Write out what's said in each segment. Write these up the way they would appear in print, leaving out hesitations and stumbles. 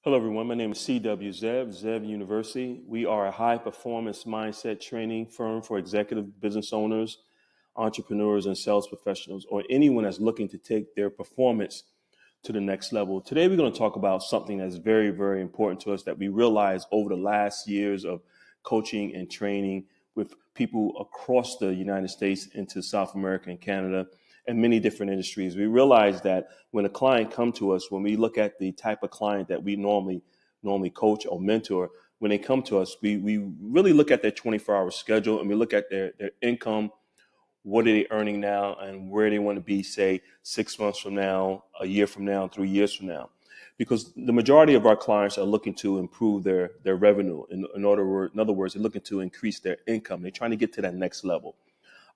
Hello, everyone. My name is CW Zev, Zev University. We are a high performance mindset training firm for executive business owners, entrepreneurs, and sales professionals, or anyone that's looking to take their performance to the next level. Today, we're going to talk about something that's very, very important to us that we realized over the last years of coaching and training with people across the United States into South America and Canada and many different industries. We realize that when a client come to us, when we look at the type of client that we normally coach or mentor, when they come to us, we really look at their 24-hour schedule and we look at their income, what are they earning now, and where they want to be, say, 6 months from now, a year from now, 3 years from now. Because the majority of our clients are looking to improve their revenue. In other words, they're looking to increase their income. They're trying to get to that next level.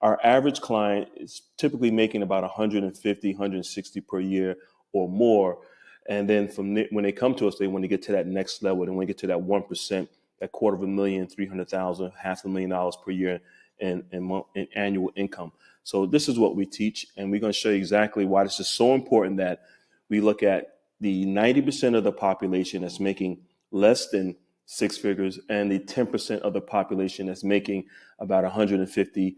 Our average client is typically making about 150, 160 per year or more. And then when they come to us, they want to get to that next level. They want to get to that 1%, that $250,000, $300,000, $500,000 per year in annual income. So this is what we teach, and we're going to show you exactly why this is so important that we look at the 90% of the population that's making less than six figures and the 10% of the population that's making about $150,000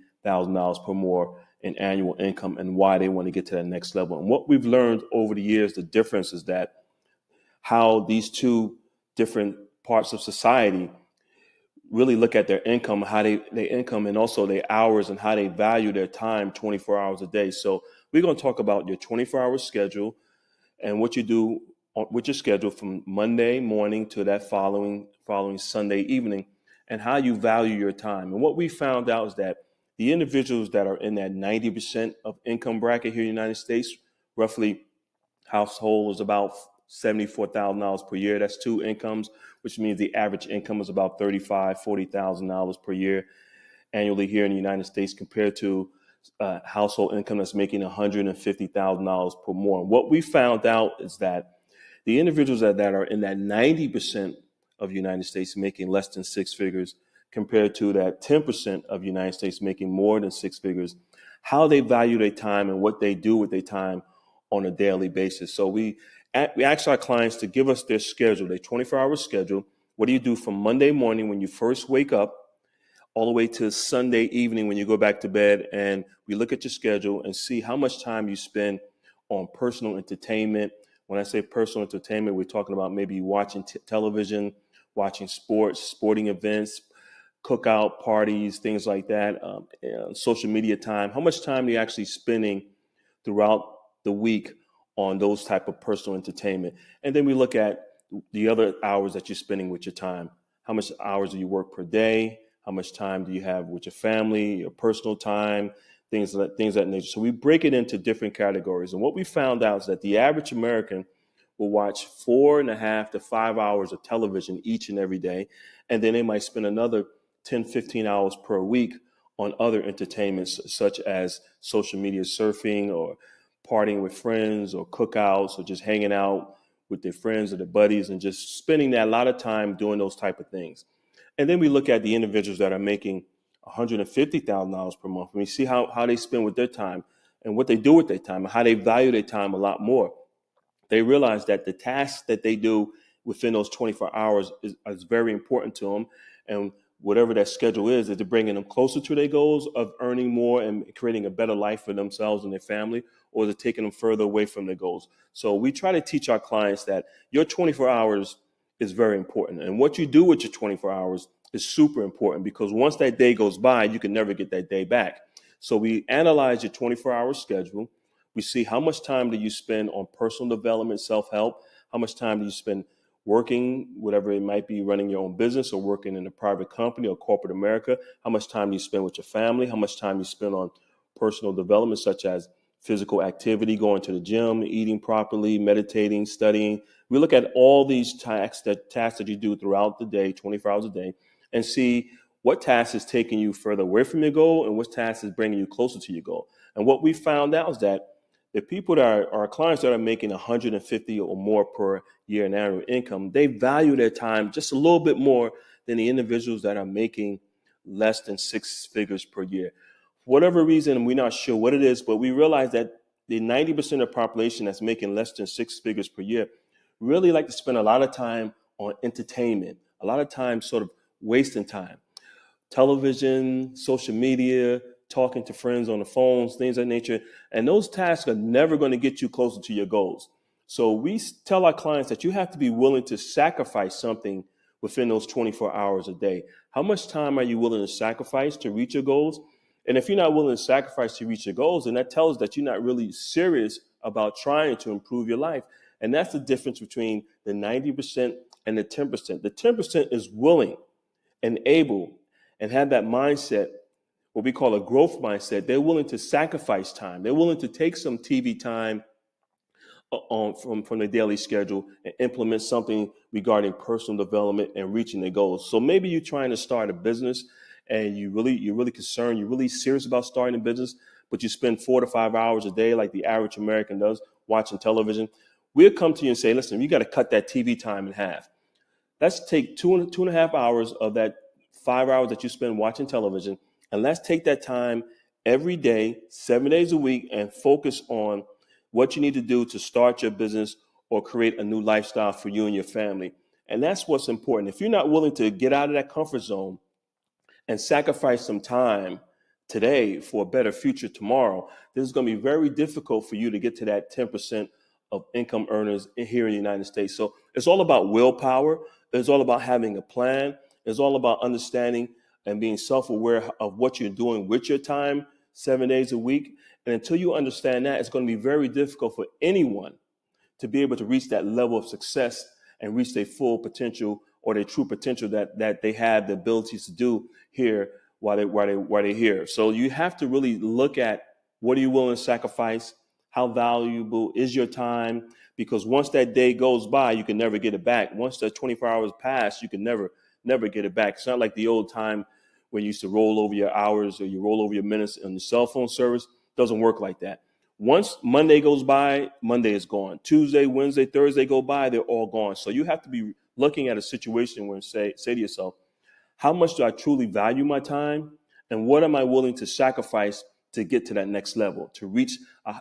per more in annual income and why they want to get to that next level. And what we've learned over the years, the difference is that how these two different parts of society really look at their income, how their income and also their hours and how they value their time 24 hours a day. So we're going to talk about your 24-hour schedule and what you do with your schedule from Monday morning to that following Sunday evening and how you value your time. And what we found out is that the individuals that are in that 90% of income bracket here in the United States, roughly household is about $74,000 per year. That's two incomes, which means the average income is about $35,000, $40,000 per year annually here in the United States compared to household income that's making $150,000 per more. And what we found out is that the individuals that are in that 90% of the United States making less than six figures compared to that 10% of the United States making more than six figures, how they value their time and what they do with their time on a daily basis. So we ask our clients to give us their schedule, their 24-hour schedule. What do you do from Monday morning when you first wake up all the way to Sunday evening when you go back to bed? And we look at your schedule and see how much time you spend on personal entertainment. When I say personal entertainment, we're talking about maybe watching television, watching sports, sporting events, cookout parties, things like that, social media time. How much time are you actually spending throughout the week on those type of personal entertainment? And then we look at the other hours that you're spending with your time. How much hours do you work per day? How much time do you have with your family, your personal time, things of that nature. So we break it into different categories. And what we found out is that the average American will watch 4.5 to 5 hours of television each and every day. And then they might spend another 10, 15 hours per week on other entertainments such as social media surfing or partying with friends or cookouts or just hanging out with their friends or their buddies and just spending that a lot of time doing those type of things. And then we look at the individuals that are making $150,000 per month and we see how they spend with their time and what they do with their time and how they value their time a lot more. They realize that the tasks that they do within those 24 hours is very important to them. And whatever that schedule is they're bringing them closer to their goals of earning more and creating a better life for themselves and their family, or they're taking them further away from their goals. So we try to teach our clients that your 24 hours is very important. And what you do with your 24 hours is super important because once that day goes by, you can never get that day back. So we analyze your 24-hour schedule. We see how much time do you spend on personal development, self-help, how much time do you spend working, whatever it might be, running your own business or working in a private company or corporate America, how much time do you spend with your family, how much time you spend on personal development, such as physical activity, going to the gym, eating properly, meditating, studying. We look at all these tasks that you do throughout the day, 24 hours a day, and see what task is taking you further away from your goal and what task is bringing you closer to your goal. And what we found out is that the people that are our clients that are making 150 or more per year in annual income, they value their time just a little bit more than the individuals that are making less than six figures per year. For whatever reason, we're not sure what it is, but we realize that the 90% of the population that's making less than six figures per year really like to spend a lot of time on entertainment, a lot of time sort of wasting time. Television, social media, talking to friends on the phones, things of that nature. And those tasks are never going to get you closer to your goals. So we tell our clients that you have to be willing to sacrifice something within those 24 hours a day. How much time are you willing to sacrifice to reach your goals? And if you're not willing to sacrifice to reach your goals, then that tells us that you're not really serious about trying to improve your life. And that's the difference between the 90% and the 10%. The 10% is willing and able and have that mindset, what we call a growth mindset. They're willing to sacrifice time. They're willing to take some TV time from their daily schedule and implement something regarding personal development and reaching their goals. So maybe you're trying to start a business and you're really concerned, you're really serious about starting a business, but you spend 4 to 5 hours a day like the average American does watching television. We'll come to you and say, listen, you got to cut that TV time in half. Let's take two and a half hours of that 5 hours that you spend watching television, and let's take that time every day, 7 days a week, and focus on what you need to do to start your business or create a new lifestyle for you and your family. And that's what's important. If you're not willing to get out of that comfort zone and sacrifice some time today for a better future tomorrow, this is going to be very difficult for you to get to that 10% of income earners here in the United States. So it's all about willpower. It's all about having a plan. It's all about understanding and being self-aware of what you're doing with your time 7 days a week. And until you understand that, it's going to be very difficult for anyone to be able to reach that level of success and reach their full potential or their true potential that they have the abilities to do here while they're here. So you have to really look at what are you willing to sacrifice, how valuable is your time, because once that day goes by, you can never get it back. Once the 24 hours pass, you can never get it back. It's not like the old time when you used to roll over your hours or you roll over your minutes on the cell phone service. It doesn't work like that. Once Monday goes by, Monday is gone. Tuesday, Wednesday, Thursday go by, they're all gone. So you have to be looking at a situation where say to yourself, how much do I truly value my time? And what am I willing to sacrifice to get to that next level, to reach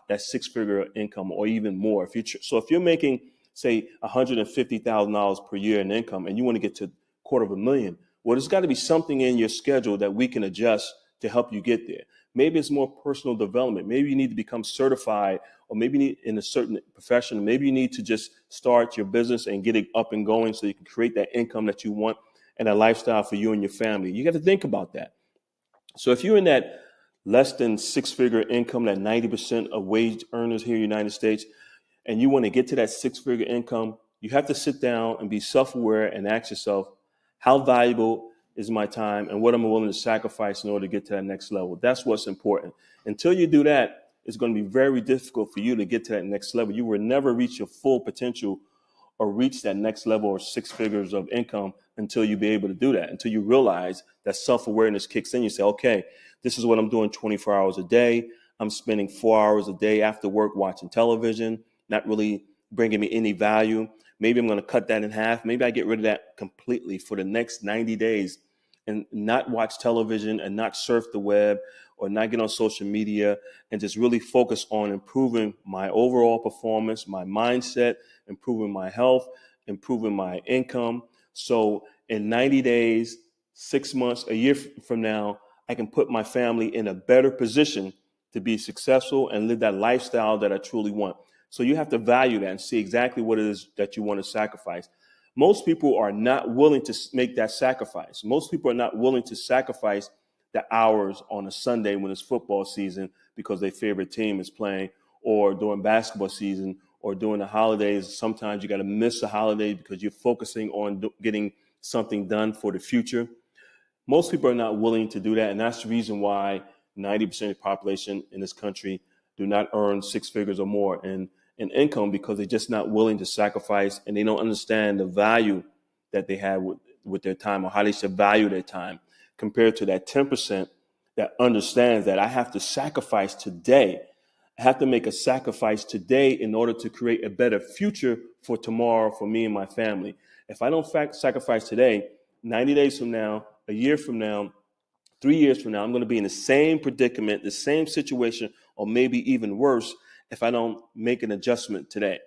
that six-figure income or even more? If you're making, say, $150,000 per year in income and you want to get to $250,000, well, there's got to be something in your schedule that we can adjust to help you get there. Maybe it's more personal development. Maybe you need to become certified, or maybe you need in a certain profession. Maybe you need to just start your business and get it up and going so you can create that income that you want and a lifestyle for you and your family. You got to think about that. So if you're in that less than six-figure income, that 90% of wage earners here in the United States, and you want to get to that six-figure income, you have to sit down and be self-aware and ask yourself, how valuable is my time and what am I willing to sacrifice in order to get to that next level? That's what's important. Until you do that, it's going to be very difficult for you to get to that next level. You will never reach your full potential or reach that next level or six figures of income until you be able to do that, until you realize that self-awareness kicks in. You say, okay, this is what I'm doing 24 hours a day. I'm spending 4 hours a day after work watching television, not really bringing me any value. Maybe I'm going to cut that in half. Maybe I get rid of that completely for the next 90 days and not watch television and not surf the web or not get on social media and just really focus on improving my overall performance, my mindset, improving my health, improving my income. So in 90 days, 6 months, a year from now, I can put my family in a better position to be successful and live that lifestyle that I truly want. So you have to value that and see exactly what it is that you want to sacrifice. Most people are not willing to make that sacrifice. Most people are not willing to sacrifice the hours on a Sunday when it's football season because their favorite team is playing, or during basketball season, or during the holidays. Sometimes you got to miss a holiday because you're focusing on getting something done for the future. Most people are not willing to do that, and that's the reason why 90% of the population in this country do not earn six figures or more in income, because they're just not willing to sacrifice, and they don't understand the value that they have with their time, or how they should value their time, compared to that 10% that understands that I have to sacrifice today. I have to make a sacrifice today in order to create a better future for tomorrow for me and my family. If I don't sacrifice today, 90 days from now, a year from now, 3 years from now, I'm going to be in the same predicament, the same situation, or maybe even worse if I don't make an adjustment today.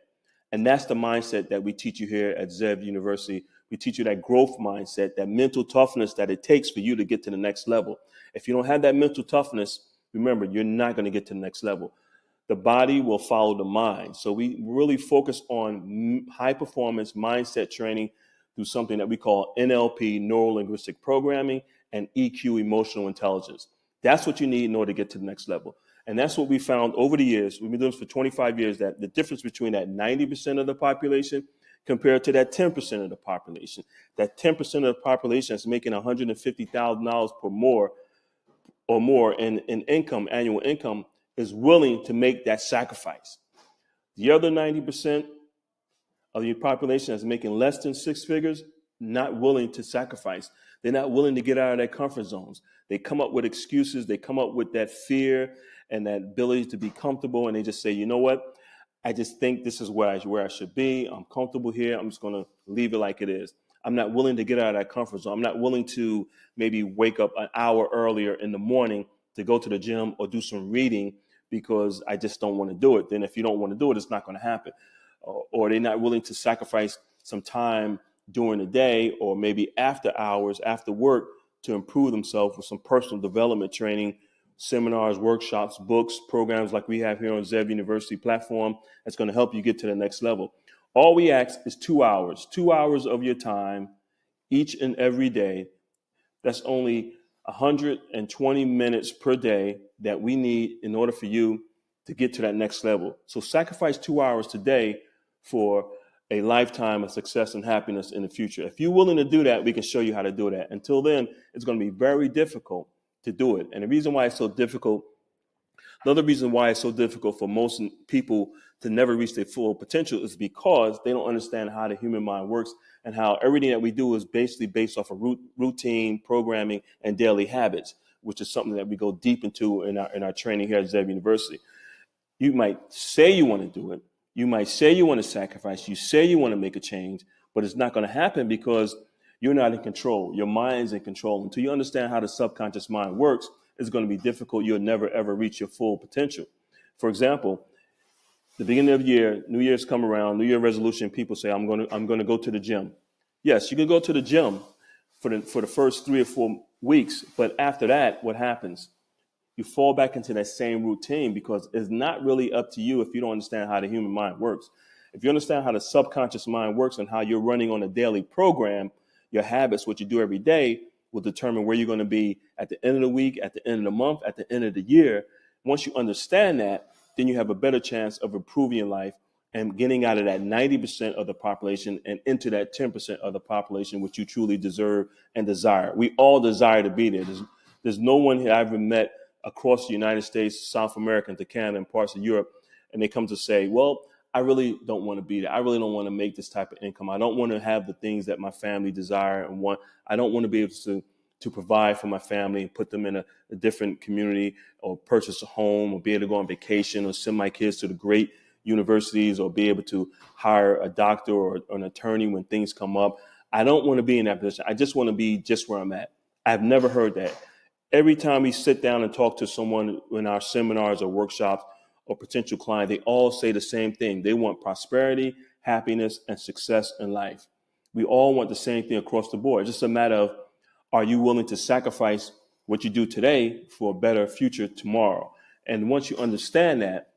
And that's the mindset that we teach you here at Zev University. We teach you that growth mindset, that mental toughness that it takes for you to get to the next level. If you don't have that mental toughness, remember, you're not going to get to the next level. The body will follow the mind. So we really focus on high performance mindset training through something that we call NLP, neuro linguistic programming, and EQ, emotional intelligence. That's what you need in order to get to the next level. And that's what we found over the years. We've been doing this for 25 years, that the difference between that 90% of the population compared to that 10% of the population. That 10% of the population that's making $150,000 or more in income, annual income, is willing to make that sacrifice. The other 90% of the population that's making less than six figures, not willing to sacrifice. They're not willing to get out of their comfort zones. They come up with excuses. They come up with that fear and that ability to be comfortable. And they just say, you know what? I just think this is where I should be. I'm comfortable here. I'm just going to leave it like it is. I'm not willing to get out of that comfort zone. I'm not willing to maybe wake up an hour earlier in the morning to go to the gym or do some reading because I just don't want to do it. Then if you don't want to do it, it's not going to happen. Or they're not willing to sacrifice some time during the day or maybe after hours, after work, to improve themselves with some personal development training, seminars, workshops, books, programs like we have here on Zev University platform that's going to help you get to the next level. All we ask is 2 hours of your time each and every day. That's only 120 minutes per day that we need in order for you to get to that next level. So sacrifice 2 hours today for a lifetime of success and happiness in the future. If you're willing to do that, we can show you how to do that. Until then, it's going to be very difficult to do it. And the reason why it's so difficult, another reason why it's so difficult for most people to never reach their full potential is because they don't understand how the human mind works and how everything that we do is basically based off of routine, programming, and daily habits, which is something that we go deep into in our training here at Zev University. You might say you want to do it. You might say you want to sacrifice. You say you want to make a change, but it's not going to happen because you're not in control. Your mind's in control. Until you understand how the subconscious mind works, it's going to be difficult. You'll never, ever reach your full potential. For example, the beginning of the year, New Year's come around, New Year resolution, people say, I'm going to go to the gym. Yes, you can go to the gym for the first 3 or 4 weeks, but after that, what happens? You fall back into that same routine because it's not really up to you if you don't understand how the human mind works. If you understand how the subconscious mind works and how you're running on a daily program, your habits, what you do every day, will determine where you're going to be at the end of the week, at the end of the month, at the end of the year. Once you understand that, then you have a better chance of improving your life and getting out of that 90% of the population and into that 10% of the population, which you truly deserve and desire. We all desire to be there. There's no one here I've ever met across the United States, South America, to Canada, and parts of Europe, and they come to say, well, I really don't want to be there. I really don't want to make this type of income. I don't want to have the things that my family desire and want. I don't want to be able to provide for my family and put them in a different community or purchase a home or be able to go on vacation or send my kids to the great universities or be able to hire a doctor or an attorney when things come up. I don't want to be in that position. I just want to be just where I'm at. I've never heard that. Every time we sit down and talk to someone in our seminars or workshops or potential client, they all say the same thing. They want prosperity, happiness, and success in life. We all want the same thing across the board. It's just a matter of, are you willing to sacrifice what you do today for a better future tomorrow? And once you understand that,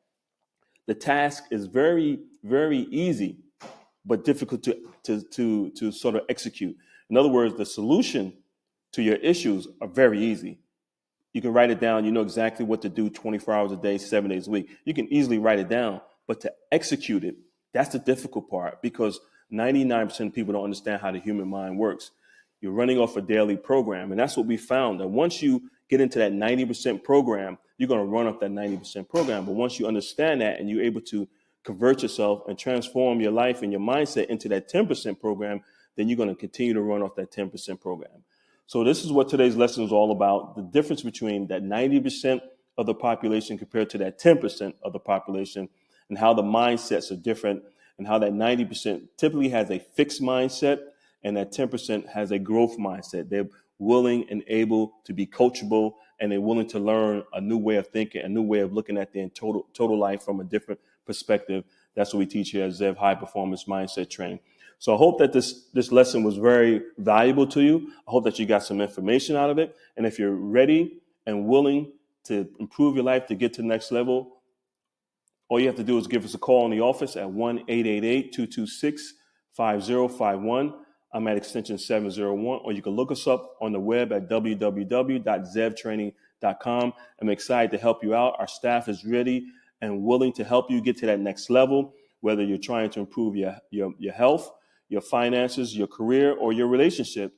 the task is very, very easy, but difficult to sort of execute. In other words, the solution to your issues are very easy. You can write it down. You know exactly what to do 24 hours a day, 7 days a week. You can easily write it down, but to execute it, that's the difficult part because 99% of people don't understand how the human mind works. You're running off a daily program, and that's what we found. That once you get into that 90% program, you're going to run off that 90% program. But once you understand that and you're able to convert yourself and transform your life and your mindset into that 10% program, then you're going to continue to run off that 10% program. So this is what today's lesson is all about, the difference between that 90% of the population compared to that 10% of the population and how the mindsets are different and how that 90% typically has a fixed mindset and that 10% has a growth mindset. They're willing and able to be coachable and they're willing to learn a new way of thinking, a new way of looking at their total life from a different perspective That's what we teach here at Zev High Performance Mindset Training. So I hope that this lesson was very valuable to you. I hope that you got some information out of it. And if you're ready and willing to improve your life to get to the next level, all you have to do is give us a call in the office at 1-888-226-5051. I'm at extension 701, or you can look us up on the web at www.zevtraining.com. I'm excited to help you out. Our staff is ready and willing to help you get to that next level, whether you're trying to improve your health, your finances, your career, or your relationship.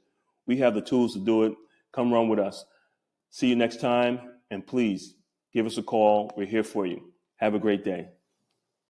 We have the tools to do it. Come run with us. See you next time, and please give us a call. We're here for you. Have a great day.